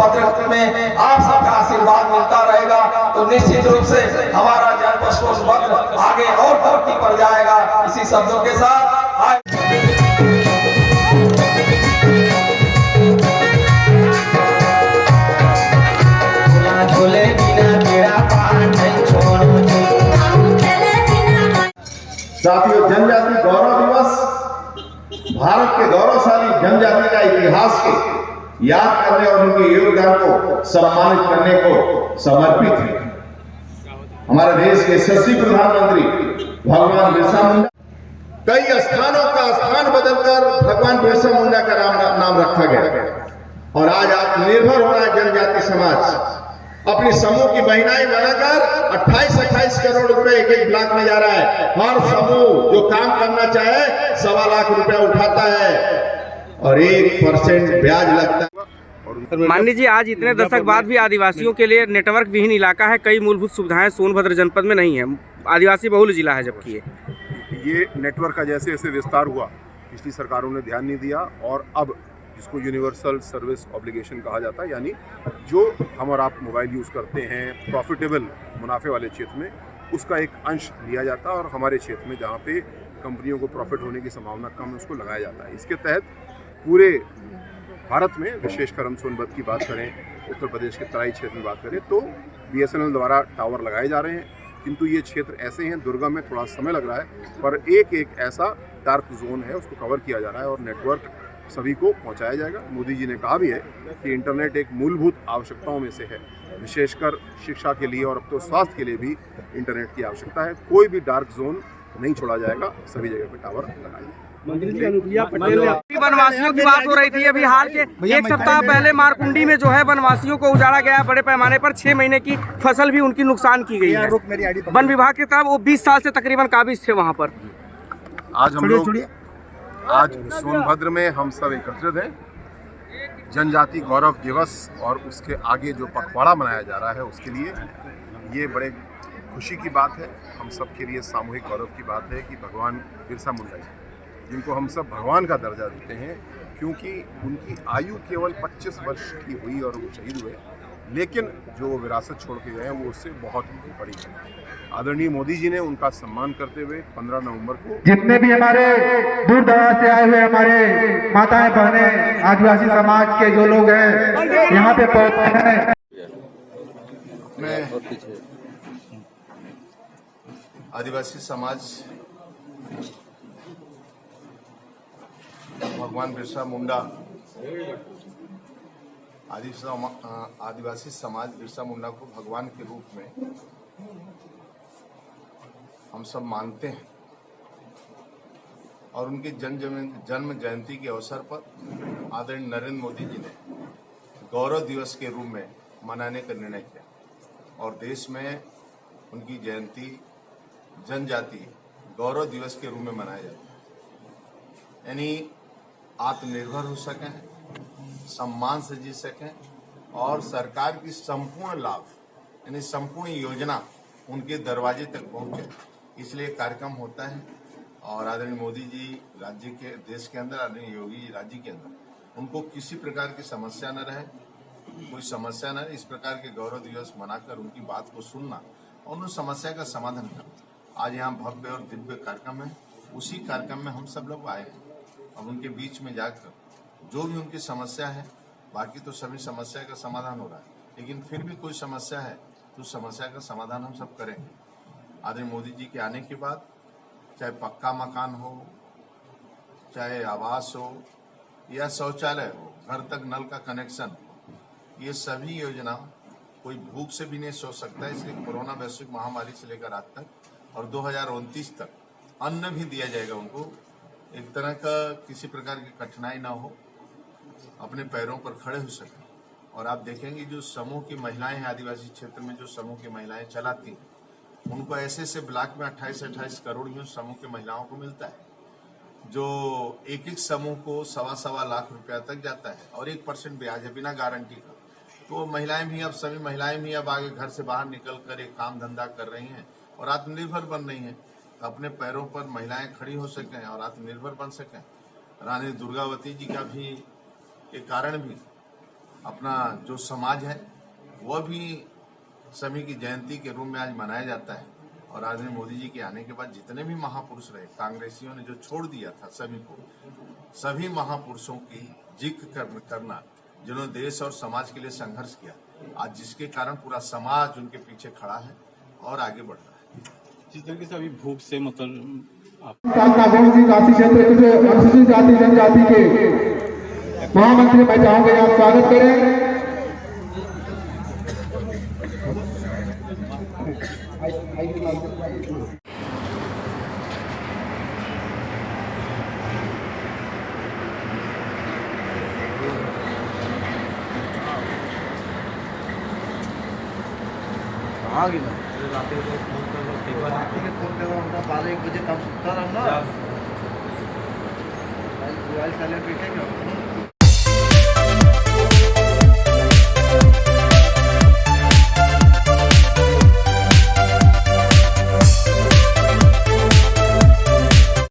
सोनभद्र में आप सबका आशीर्वाद मिलता रहेगा तो निश्चित रूप से हमारा जनपद सोनभद्र आगे और तरक्की पर जाएगा। इसी शब्दों के साथ साथियों, जनजाति गौरव दिवस भारत के गौरवशाली जनजाति का इतिहास के याद करने और उनके योगदान को सम्मानित करने को समर्पित है। हमारे देश के यशस्वी प्रधानमंत्री भगवान बिरसा मुंडा, कई स्थानों का स्थान बदलकर भगवान बिरसा मुंडा का नाम रखा गया और आज आत्मनिर्भर हो रहा है जनजाति समाज। अपनी समूह की महिलाएं बनाकर 28-28 करोड़ रुपए एक ब्लॉक में जा रहा है। हर समूह जो काम करना चाहे 1.25 लाख रुपया उठाता है और 1% ब्याज लगता है। मान लीजिए आज इतने दशक बाद भी आदिवासियों के लिए नेटवर्क विहीन इलाका है, कई मूलभूत सुविधाएं सोनभद्र जनपद में नहीं है, आदिवासी बहुल जिला है। जबकि ये नेटवर्क का जैसे जैसे विस्तार हुआ, पिछली सरकारों ने ध्यान नहीं दिया और अब जिसको यूनिवर्सल सर्विस ऑब्लिगेशन कहा जाता है, यानी जो हम और आप मोबाइल यूज़ करते हैं प्रॉफिटेबल मुनाफे वाले क्षेत्र में, उसका एक अंश लिया जाता है और हमारे क्षेत्र में जहाँ पे कंपनियों को प्रॉफिट होने की संभावना कम है उसको लगाया जाता है। इसके तहत पूरे भारत में, विशेषकर हम सोनभद्र की बात करें, उत्तर प्रदेश के तराई क्षेत्र में बात करें तो BSNL द्वारा टावर लगाए जा रहे हैं। किंतु ये क्षेत्र ऐसे हैं, दुर्गम में थोड़ा समय लग रहा है, पर एक एक ऐसा डार्क जोन है उसको कवर किया जा रहा है और नेटवर्क सभी को पहुंचाया जाएगा। मोदी जी ने कहा भी है कि इंटरनेट एक मूलभूत आवश्यकताओं में से है, विशेषकर शिक्षा के लिए और अब तो स्वास्थ्य के लिए भी इंटरनेट की आवश्यकता है। कोई भी डार्क जोन नहीं छोड़ा जाएगा, सभी जगह पे टावर लगाए। वनवासियों की बात हो रही थी, अभी हाल के एक सप्ताह पहले मारकुंडी में जो है वनवासियों को उजाड़ा गया है बड़े पैमाने पर, 6 महीने की फसल भी उनकी नुकसान की गई है। वन विभाग की तरफ वो 20 साल से तकरीबन काबिज थे वहाँ पर। आज हम लोग सोनभद्र में हम सब एकत्रित हैं जनजाति गौरव दिवस और उसके आगे जो पखवाड़ा मनाया जा रहा है उसके लिए। ये बड़े खुशी की बात है, हम सब के लिए सामूहिक गौरव की बात है कि भगवान बिरसा मुंडा जी, जिनको हम सब भगवान का दर्जा देते हैं क्योंकि उनकी आयु केवल 25 वर्ष की हुई और वो शहीद हुए, लेकिन जो वो विरासत छोड़ के गए हैं वो उससे बहुत बड़ी है। आदरणीय मोदी जी ने उनका सम्मान करते हुए 15 नवंबर को जितने भी हमारे दूर दराज से आए हुए हमारे माताएं बहनें आदिवासी समाज के जो लोग हैं यहाँ पे पहुंचे हैं। मैं आदिवासी समाज भगवान बिरसा मुंडा, आदिवासी समाज बिरसा मुंडा को भगवान के रूप में हम सब मानते हैं और उनके जन्म जयंती के अवसर पर आदरणीय नरेंद्र मोदी जी ने गौरव दिवस के रूप में मनाने का निर्णय किया और देश में उनकी जयंती जनजाति गौरव दिवस के रूप में मनाया जाता है, यानी आत्मनिर्भर हो सकें, सम्मान से जी सकें और सरकार की संपूर्ण लाभ यानी संपूर्ण योजना उनके दरवाजे तक पहुंचे, इसलिए कार्यक्रम होता है। और आदरणीय मोदी जी राज्य के देश के अंदर, आदरणीय योगी जी राज्य के अंदर, उनको किसी प्रकार की समस्या न रहे, कोई समस्या न रहे, इस प्रकार के गौरव दिवस मनाकर उनकी बात को सुनना और उन समस्या का समाधान करना। आज यहाँ भव्य और दिव्य कार्यक्रम है, उसी कार्यक्रम में हम सब लोग आए हैं। अब उनके बीच में जाकर जो भी उनकी समस्या है, बाकी तो सभी समस्या का समाधान हो रहा है, लेकिन फिर भी कोई समस्या है तो समस्या का समाधान हम सब करेंगे। आदरणीय मोदी जी के आने के बाद चाहे पक्का मकान हो, चाहे आवास हो या शौचालय हो, घर तक नल का कनेक्शन हो, ये सभी योजना कोई भूख से भी नहीं सोच सकता है। इसलिए कोरोना वैश्विक महामारी से लेकर आज तक और 2029 तक अन्न भी दिया जाएगा उनको, एक तरह का किसी प्रकार की कठिनाई ना हो, अपने पैरों पर खड़े हो सके। और आप देखेंगे जो समूह की महिलाएं हैं, आदिवासी क्षेत्र में जो समूह की महिलाएं चलाती हैं, उनको ऐसे से ब्लॉक में 28-28 करोड़ में समूह की महिलाओं को मिलता है, जो एक एक समूह को 1.25 लाख रुपया तक जाता है और 1% ब्याज है बिना गारंटी का। तो महिलाएं भी, अब सभी महिलाएं भी अब आगे घर से बाहर निकल कर एक काम धंधा कर रही हैं और आत्मनिर्भर बन रही हैं, तो अपने पैरों पर महिलाएं खड़ी हो सकें और आत्मनिर्भर बन सकें। रानी दुर्गावती जी का भी एक कारण भी अपना जो समाज है वह भी सभी की जयंती के रूप में आज मनाया जाता है। और आदरणीय मोदी जी के आने के बाद जितने भी महापुरुष रहे, कांग्रेसियों ने जो छोड़ दिया था सभी को, सभी महापुरुषों की जिक्र करना जिन्होंने देश और समाज के लिए संघर्ष किया, आज जिसके कारण पूरा समाज उनके पीछे खड़ा है और आगे बढ़ रहा है। जिस तरीके से अभी भूख से मतलब काशी क्षेत्र के अनुसूचित जाति जनजाति के महामंत्री मैं चाहूंगा आप स्वागत करें। बारह एक बजे तब सुनता रहा ना।